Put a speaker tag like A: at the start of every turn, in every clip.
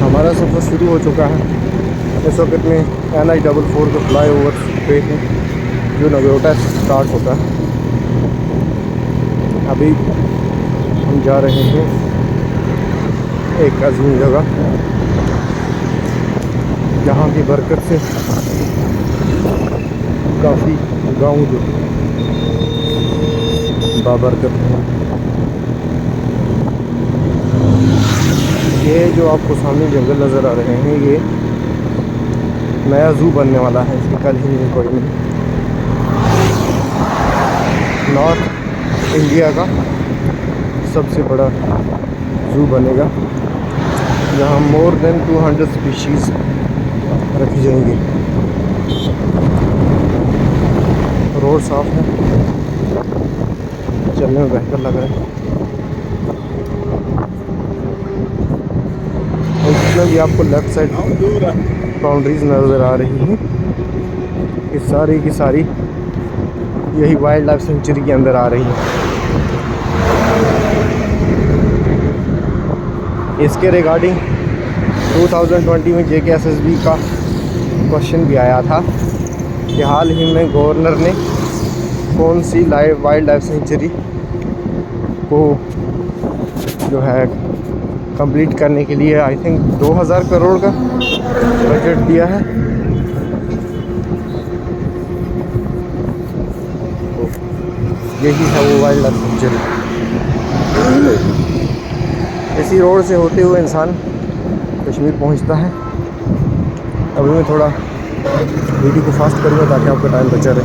A: ہمارا سفر شروع ہو چکا ہے. اس وقت میں NH44 کے فلائی اوور پہ ہیں جو نگروٹا سے اسٹارٹ ہوتا ہے. ابھی ہم جا رہے ہیں ایک عظیم جگہ جہاں کی برکت سے کافی گاؤں جو بابرکت ہیں. یہ جو آپ کو سامنے جنگل نظر آ رہے ہیں یہ نیا زو بننے والا ہے. اس کی کل ہی نہیں کوئی نہیں. نارتھ انڈیا کا سب سے بڑا زو بنے گا جہاں مور دین 200 اسپیشیز رکھی جائیں گی. روڈ صاف ہے, چلنے میں بہتر لگ رہا ہے. اس میں بھی آپ کو لیفٹ سائڈ باؤنڈریز نظر آ رہی ہیں. یہ ساری کی ساری یہی وائلڈ لائف سینچری کے اندر آ رہی ہے. اس کے ریگارڈنگ 2020 میں JKSSB کا کوشچن بھی آیا تھا کہ حال ہی میں گورنر نے کون سی وائلڈ لائف سینچری کو جو ہے کمپلیٹ کرنے کے لیے آئی تھنک 2000 کروڑ کا بجٹ دیا ہے. تو یہی ہے وہ وائلڈ لائف سینچری. اسی روڈ سے ہوتے ہوئے انسان کشمیر پہنچتا ہے. ابھی میں تھوڑا ویڈیو کو فاسٹ کروں گا تاکہ آپ کا ٹائم بچا رہے.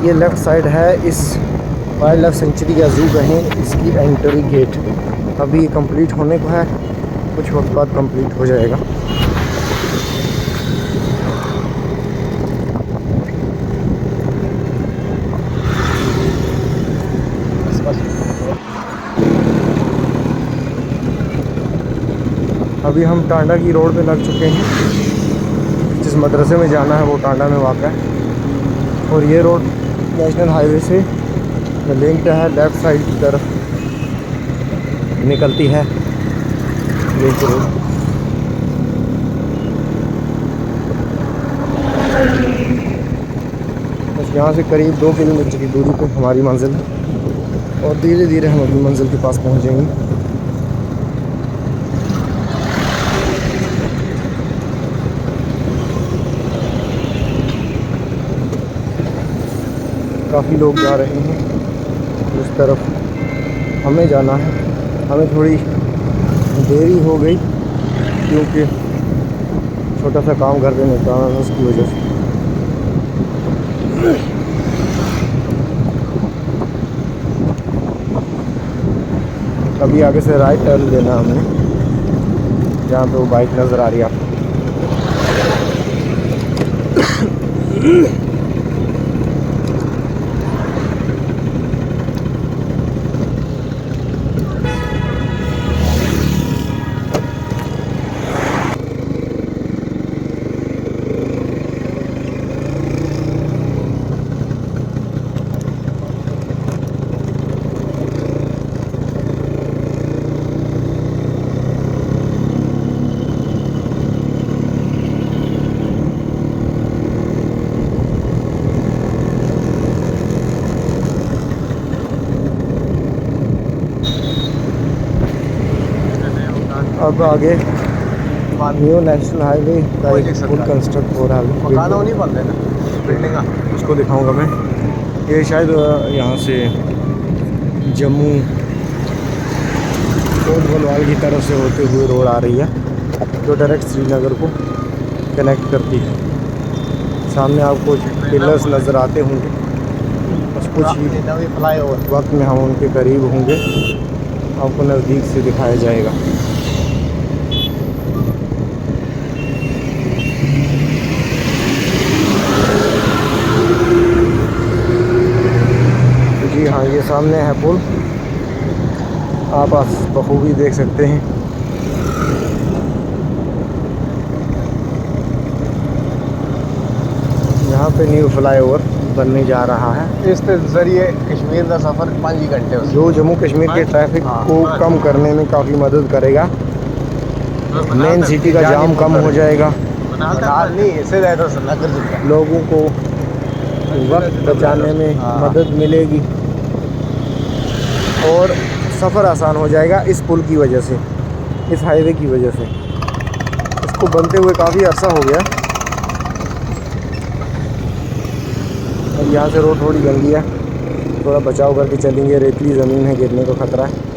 A: یہ لیفٹ سائڈ ہے اس وائلڈ لائف سینچری کا زو کہیں اس کی انٹری گیٹ. ابھی یہ کمپلیٹ ہونے کو ہے, کچھ وقت بعد کمپلیٹ ہو جائے گا. ابھی ہم ٹانڈا کی روڈ پہ لگ چکے ہیں. جس مدرسے میں جانا ہے وہ ٹانڈا میں واقع ہے اور یہ روڈ نیشنل ہائی وے سے لنکڈ ہے. لیفٹ سائڈ کی طرف نکلتی ہے لنک روڈ. بس یہاں سے قریب 2 کلومیٹر کی دوری پہ ہماری منزل ہے اور دھیرے دھیرے ہم اپنی منزل کے پاس پہنچ جائیں گے. کافی لوگ جا رہے ہیں اس طرف ہمیں جانا ہے. ہمیں تھوڑی دیری ہو گئی کیونکہ چھوٹا سا کام کر دینے کا اس کی وجہ سے. ابھی آگے سے رائٹ ٹرن لینا ہم نے جہاں پہ وہ بائک نظر آ رہی ہے آپ کو. اب آگے نیو نیشنل ہائی وے کا ایک پل کنسٹرکٹ ہو رہا ہے. اس کو دکھاؤں گا میں. یہ شاید یہاں سے جموں کوٹ بلوال کی طرف سے ہوتے ہوئے روڈ آ رہی ہے جو ڈائریکٹ سری نگر کو کنیکٹ کرتی ہے. سامنے آپ کو پلرز نظر آتے ہوں گے. بس کچھ ہی وقت میں ہم ان کے قریب ہوں گے, آپ کو نزدیک سے دکھایا جائے گا. جی ہاں, یہ سامنے ہے پل, آپ بخوبی دیکھ سکتے ہیں. پہ نیو فلائی اوور بننے جا رہا ہے.
B: اس کے ذریعے کشمیر کا سفر 5 گھنٹے ہو
A: جو جموں کشمیر کے ٹریفک کو کم کرنے میں کافی مدد کرے گا. مین سٹی کا جام کم ہو جائے گا,
B: نہیں اسے رہتا نگر جگہ
A: لوگوں کو وقت بچانے میں مدد ملے گی اور سفر آسان ہو جائے گا اس پل کی وجہ سے, اس ہائی وے کی وجہ سے. اس کو بنتے ہوئے کافی عرصہ ہو گیا. اب یہاں سے روڈ تھوڑی گندی ہے, تھوڑا بچاؤ کر کے چلیں گے, ریتلی زمین ہے, گرنے کا خطرہ ہے.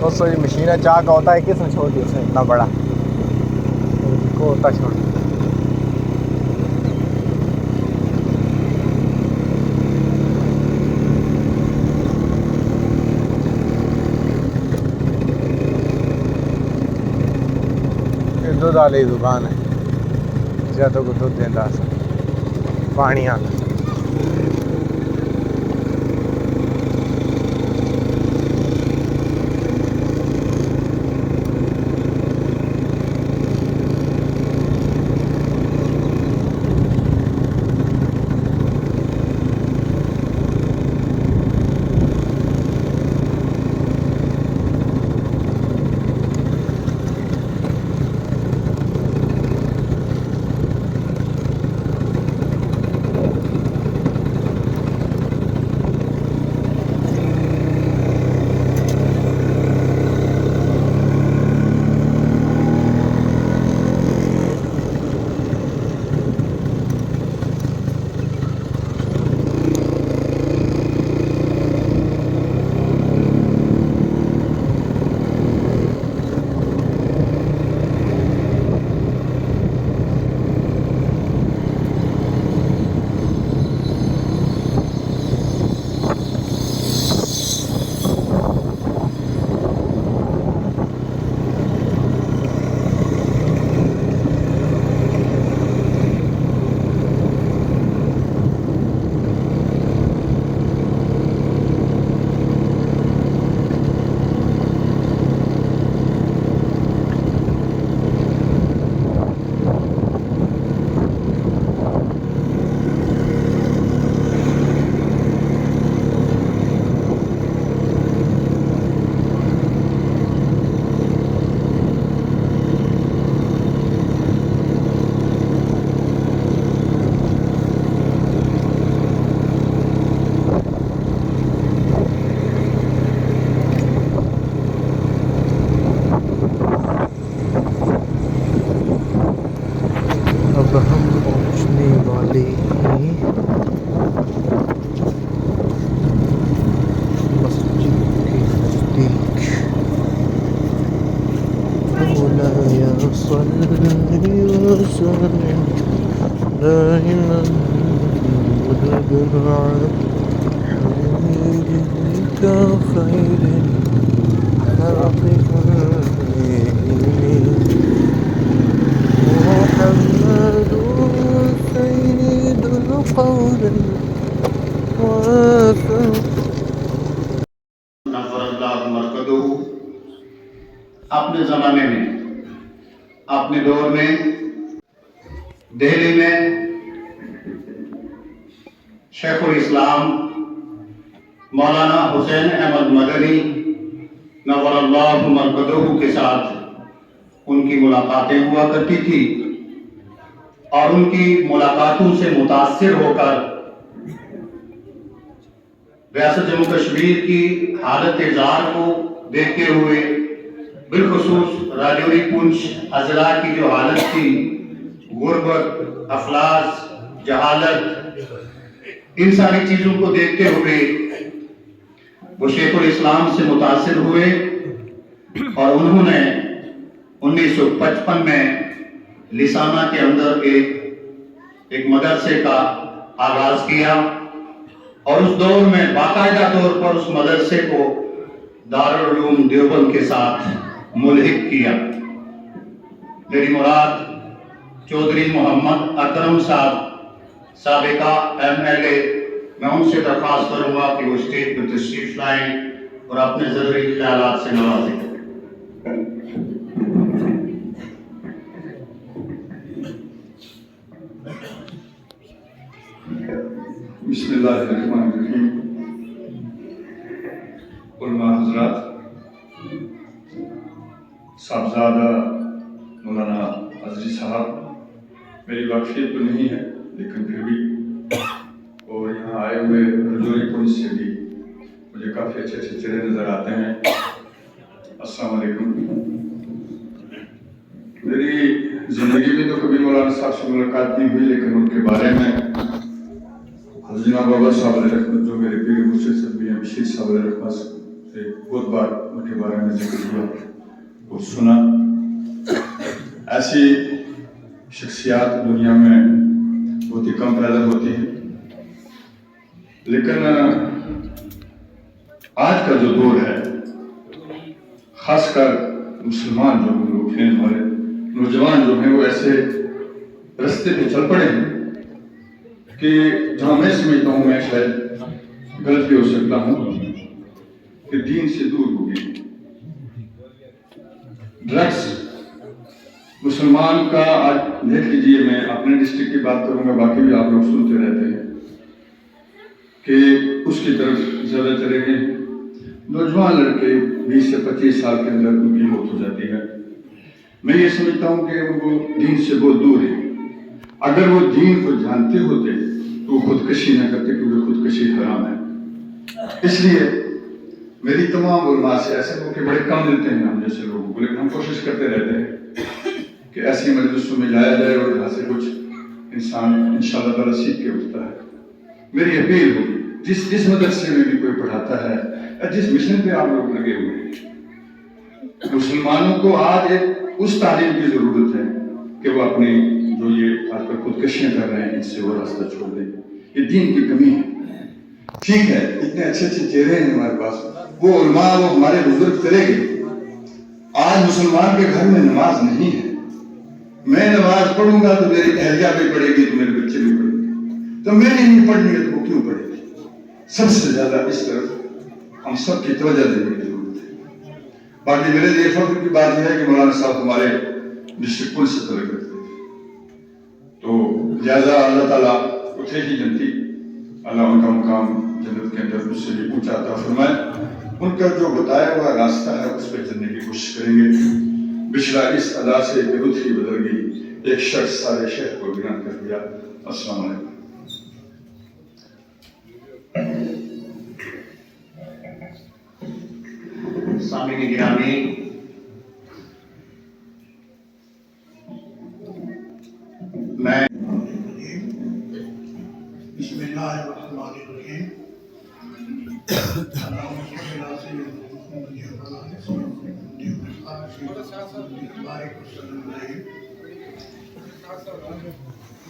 B: دوستوں یہ مشین چاہ کا ہوتا ہے, کس نے چھوڑ دیا اسے اتنا بڑا کو ہوتا چھوڑ دیا. دودھ والی دکان ہے, زیادہ کو دودھ دینا پانی آنا.
A: اب ہم پہنچنے والے ہیں مسجد کے نزدیک. مولایا صلی وسلم دائما ابدا حبيبك خير الخلق محمد سيد القول
C: نفر اللہ مرکدہ. اپنے زمانے میں, اپنے دور میں دہلی میں شیخ الاسلام مولانا حسین احمد مدنی نور اللہ مرکدہ کے ساتھ ان کی ملاقاتیں ہوا کرتی تھی, اور ان کی ملاقاتوں سے متاثر ہو کر ریاست جموں کشمیر کی حالت زار کو دیکھتے ہوئے, بالخصوص راجوری پونچھ اضلاع کی جو حالت تھی, غربت, افلاس, جہالت, ان ساری چیزوں کو دیکھتے ہوئے وہ شیخ الاسلام سے متاثر ہوئے, اور انہوں نے 1955 میں لسانہ کے اندر ایک مدرسے کا آغاز کیا, اور اس دور میں باقاعدہ طور پر اس مدرسے کو دارالعلوم دیوبند کے ساتھ ملحق کیا. میری مراد چودھری محمد اکرم صاحب, سابقہ ایم ایل اے, میں ان سے درخواست کروں گا کہ وہ اسٹیج پر تشریف لائیں اور اپنے ضروری خیالات سے نوازیں۔
D: بسم اللہ الرحمن الرحیم۔ علماء حضرات، صاحبزادہ مولانا عزری صاحب، میری واقفیت تو نہیں ہے لیکن پھر بھی، اور یہاں آئے ہوئے رجوری پنچ سے بھی مجھے کافی اچھے اچھے چہرے نظر آتے ہیں۔ السلام علیکم۔ میری زندگی میں تو کبھی مولانا صاحب سے ملاقات نہیں ہوئی، لیکن ان کے بارے میں حضرت جناب بابا صاحب علیہ رحمت، جو میرے پیر مرشد صاحب ہیں، بشیر صاحب علیہ رحمت سے بہت بار ان کے بارے میں ذکر ہوا اور سنا۔ ایسی شخصیات دنیا میں بہت ہی کم پیدا ہوتی ہیں، لیکن آج کا جو دور ہے، خاص کر مسلمان جو لوگ ہیں، ہمارے نوجوان جو ہیں، وہ ایسے رستے پہ چل پڑے ہیں کہ جہاں میں سمجھتا ہوں، میں شاید غلط بھی ہو سکتا ہوں، کہ دین سے دور ہو گئی۔ ڈرگس مسلمان کا آج دیکھ لیجیے، میں اپنے ڈسٹرکٹ کی بات کروں گا، باقی بھی آپ لوگ سنتے رہتے ہیں کہ اس کی طرف زیادہ چلے گئے۔ نوجوان لڑکے 20 سے 25 سال کے اندر ان کی موت ہو جاتی ہے۔ میں یہ سمجھتا ہوں کہ وہ دین سے بہت دور ہیں۔ اگر وہ دین کو جانتے ہوتے تو وہ خودکشی نہ کرتے، کیونکہ خودکشی حرام ہے۔ اس لیے میری تمام علماء سے، ایسے موقع بڑے کم ملتے ہیں ہم جیسے لوگوں کو، لیکن ہم کوشش کرتے رہتے ہیں کہ ایسی مجلسوں میں جایا جائے اور یہاں سے کچھ انسان انشاءاللہ تعالیٰ سیکھ کے اٹھتا ہے۔ میری اپیل ہوگی، جس مدرسے میں بھی کوئی پڑھاتا ہے یا جس مشن پہ آپ لوگ لگے ہوئے ہیں، مسلمانوں کو آج ایک اس تعلیم کی ضرورت ہے کہ وہ اپنی جو یہ آج کل خودکشیاں کر رہے ہیں، ان سے وہ راستہ چھوڑ دیں۔ یہ دین کی کمی ہے۔ ٹھیک ہے، اتنے اچھے اچھے چہرے ہیں ہمارے پاس، وہ علماء، وہ ہمارے بزرگ چلے گئے۔ آج مسلمان کے گھر میں نماز نہیں ہے۔ میں نماز پڑھوں گا تو میری اہلیہ بھی پڑھے گی، تو میرے بچے بھی پڑھیں گے۔ تو میری نہیں پڑھنی ہے تو وہ کیوں پڑھے گی؟ سب سے زیادہ اس طرف ہم سب کی توجہ دینے کی ضرورت ہے۔ باقی میرے لیے فخر کی بات یہ ہے کہ مولانا صاحب ہمارے ڈسٹرکٹ پولیس سے تعلق رکھتے ہیں، تو لہٰذا اللہ تعالیٰ اٹھے ہی جنتی، اللہ ان کا مقام جنت کے اندر اس سے بھی اونچا عطا فرمائے۔ ان کا جو بتایا ہوا راستہ ہے اس پہ چلنے کی کوشش کریں گے۔ بشرا اس ادا سے بےحد ہی بدل گئی، ایک شخص سارے شہر کو بیان کر دیا۔ السلام علیکم۔
C: سامعین گرامی، میں
E: بسم اللہ الرحمن الرحیم۔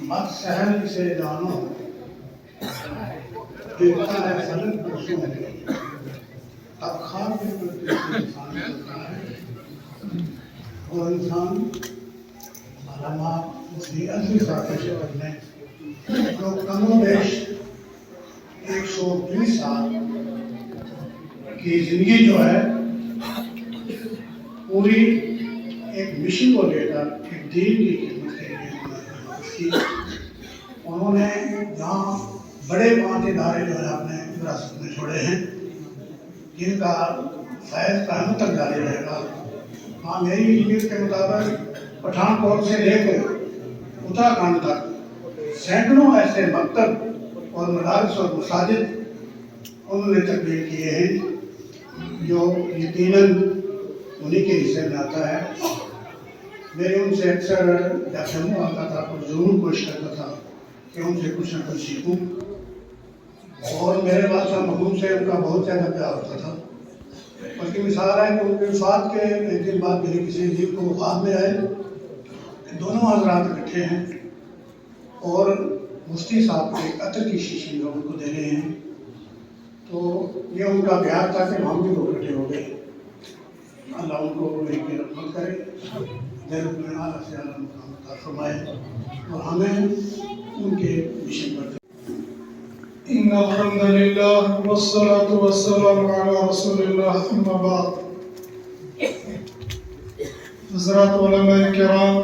E: مت سہل سے جانو، دیکھتا ہے فلک پرسوں، اب خواب میں انسان کرتا ہے، اور انسان علامہ مفتی عزری صاحب کے شعر میں جو کم و بیش 120 سال کی زندگی جو ہے پوری ایک مشن کو لے کر ایک دین کی خدمت کے لیے انہوں نے جہاں بڑے 5 ادارے جو ہے اپنے وراثت میں چھوڑے ہیں، جن کا فیض قیامت تک جاری رہے گا۔ ہاں، میری علمیت کے مطابق پٹھان کوٹ سے لے کر اتراکھنڈ تک سینکڑوں ایسے مکتب اور مدارس اور مساجد انہوں نے تکمیل کیے ہیں، جو یقیناً انہی کے حصے میں آتا ہے۔ میرے ان سے اکثر جب جموں آتا تھا تو ضرور کوشش کرتا تھا کہ ان سے کچھ نہ کچھ سیکھوں، اور میرے بادشاہ محبوب سے ان کا بہت زیادہ پیار ہوتا تھا۔ اس کی مثال ہے کہ ان کے وفات کے ایک دن بعد میری کسی عزیز کو خواب میں آئے، دونوں حضرات اکٹھے ہیں اور مفتی صاحب کے عطر کی شیشی لوگوں کو دے رہے ہیں۔ تو یہ ان کا پیار تھا کہ ہم بھی لوگ اکٹھے ہو گئے۔ اللہ ان کو میری کی رحمت کرے، جنت میں اعلیٰ سے اعلیٰ مقام عطا فرمائے، اور ہمیں ان کے مشن پر إن الحمد لله والصلاة والسلام على رسول الله أما بعد. حضرات علماء کرام،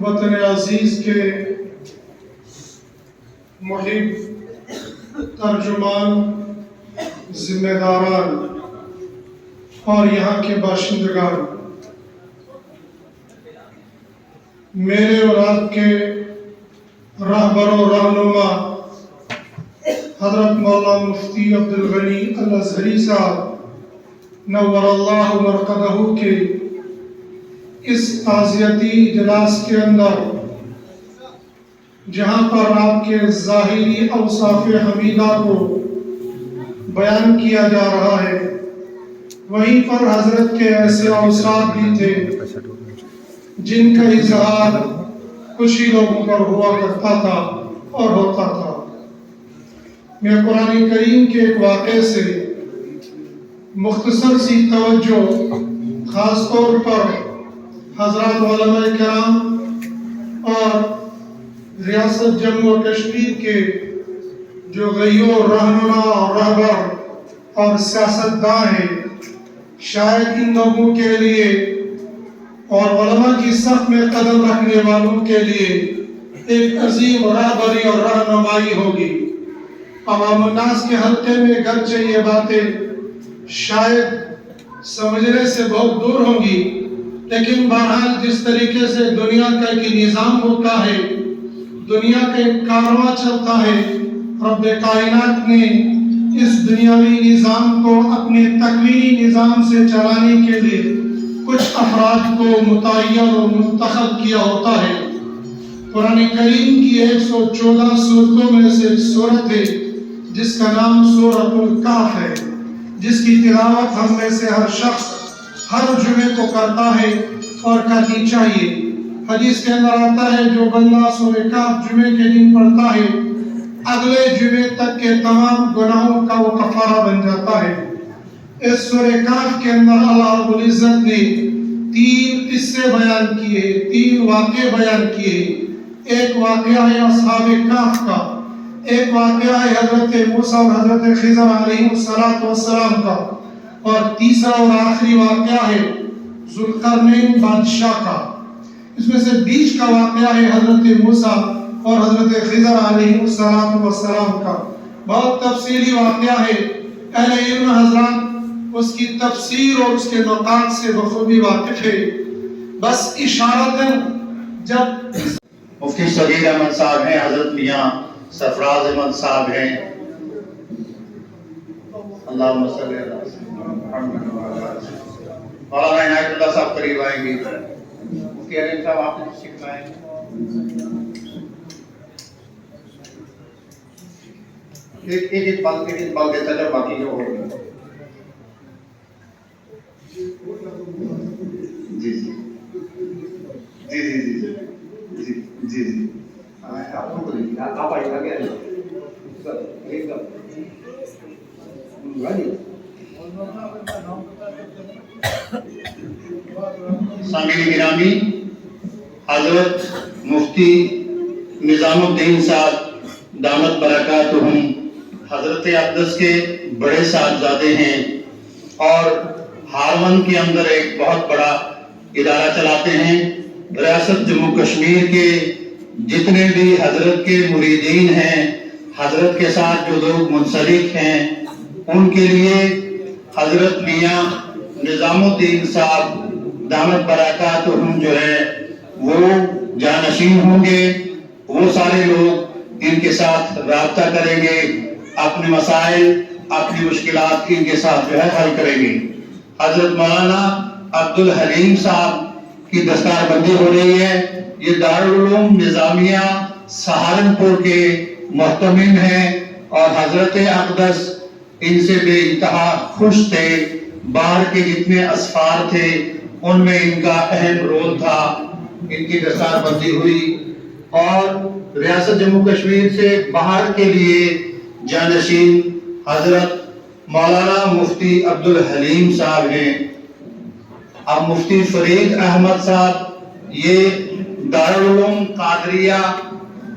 E: وطن عزیز کے محب ترجمان، ذمہ داران اور یہاں کے باشندگان، میرے اور آپ کے رہبر و رہنما حضرت مولانا مفتی عبدالغنی الازہری صاحب نور اللہ مرقدہ کے اس تعزیتی اجلاس کے اندر، جہاں پر آپ کے ظاہری اوصاف حمیدہ کو بیان کیا جا رہا ہے، وہیں پر حضرت کے ایسے اوصاف بھی تھے جن کا اظہار کچھ ہی لوگوں پر ہوا کرتا تھا اور ہوتا تھا۔ میں قرآن کریم کے ایک واقعے سے مختصر سی توجہ خاص طور پر حضرات علماء کرام اور ریاست جموں و کشمیر کے جو غیور رہنما اور رہبر اور سیاستداں ہیں، شاید ان لوگوں کے لیے اور علماء کی صف میں قدم رکھنے والوں کے لیے ایک عظیم رہبری اور رہنمائی ہوگی۔ عوام الناس کے حلقے میں گرچہ یہ باتیں شاید سمجھنے سے بہت دور ہوں گی، لیکن بہرحال جس طریقے سے دنیا کا ایک نظام ہوتا ہے، دنیا کا ایک کارواں چلتا ہے، رب کائنات نے اس دنیاوی نظام کو اپنے تکوینی نظام سے چلانے کے لیے کچھ افراد کو متعین اور منتخب کیا ہوتا ہے۔ قرآن کریم کی 114 سورتوں میں سے ایک سورت ہے جس کا نام سورۃ الکہف ہے، جس کی تلاوت ہم میں سے ہر شخص ہر جمعے کو کرتا ہے اور کرنی چاہیے۔ حدیث کے اندر آتا ہے جو بندہ سورہ کہف جمعے کے دن پڑھتا ہے، اگلے جمعے تک کے تمام گناہوں کا وہ کفارہ بن جاتا ہے۔ اس سورہ کہف کے اندر اللہ رب العزت نے 3 قصے بیان کیے، 3 واقعے بیان کیے۔ ایک واقعہ ہے اصحاب کہف کا، ایک واقعہ ہے حضرت موسیٰ اور حضرت خضر علیہ السلام کا، اور تیسرا اور آخری واقعہ ہے ذوالقرنین بادشاہ کا۔ اس میں سے بیچ کا واقعہ ہے حضرت موسیٰ اور حضرت خضر علیہ السلام کا۔ بہت تفصیلی واقعہ ہے، اہل علم حضرات اس کی تفسیر اور اس کے نقاط سے بخوبی واقف ہے۔ بس اشارتاً جب
C: مفتی صغیر احمد صاحب ہیں، حضرت میاں سرفراز احمد صاحب ہیں، اللہم صلی اللہ مولانا عنایت اللہ صاحب قریب آئیں گے، مفتی علیم صاحب آپ نے سکھائیں گے۔ ایک بات دیتا جب باقی جو ہوگی۔ جی جی جی جی جی جی جی جی آپ آئیے آگے سامعین گرامی، حضرت مفتی نظام الدین صاحب دامت برکاتہم حضرت اقدس کے بڑے صاحبزادے ہیں اور ہارون کے اندر ایک بہت بڑا ادارہ چلاتے ہیں۔ ریاست جموں کشمیر کے جتنے بھی حضرت کے مریدین ہیں، حضرت کے ساتھ جو لوگ منسلک ہیں، ان کے لیے حضرت میاں نظام الدین صاحب دامت برکاتہم جو ہے وہ جانشین ہوں گے۔ وہ سارے لوگ ان کے ساتھ رابطہ کریں گے، اپنے مسائل اپنی مشکلات ان کے ساتھ جو ہے حل کریں گے۔ حضرت مولانا عبدالحلیم صاحب کی دستار بندی ہو رہی ہے۔ یہ دارالعلوم نظامیہ سہارنپور کے محتمم ہیں اور حضرت اقدس ان سے بے انتہا خوش تھے۔ باہر کے جتنے اسفار تھے ان میں ان کا اہم رول تھا۔ ان کی دستار بندی ہوئی اور ریاست جموں کشمیر سے باہر کے لیے جانشین حضرت مولانا مفتی عبدالحلیم صاحب ہیں۔ اب مفتی فرید احمد صاحب یہ دارالعلوم قادریہ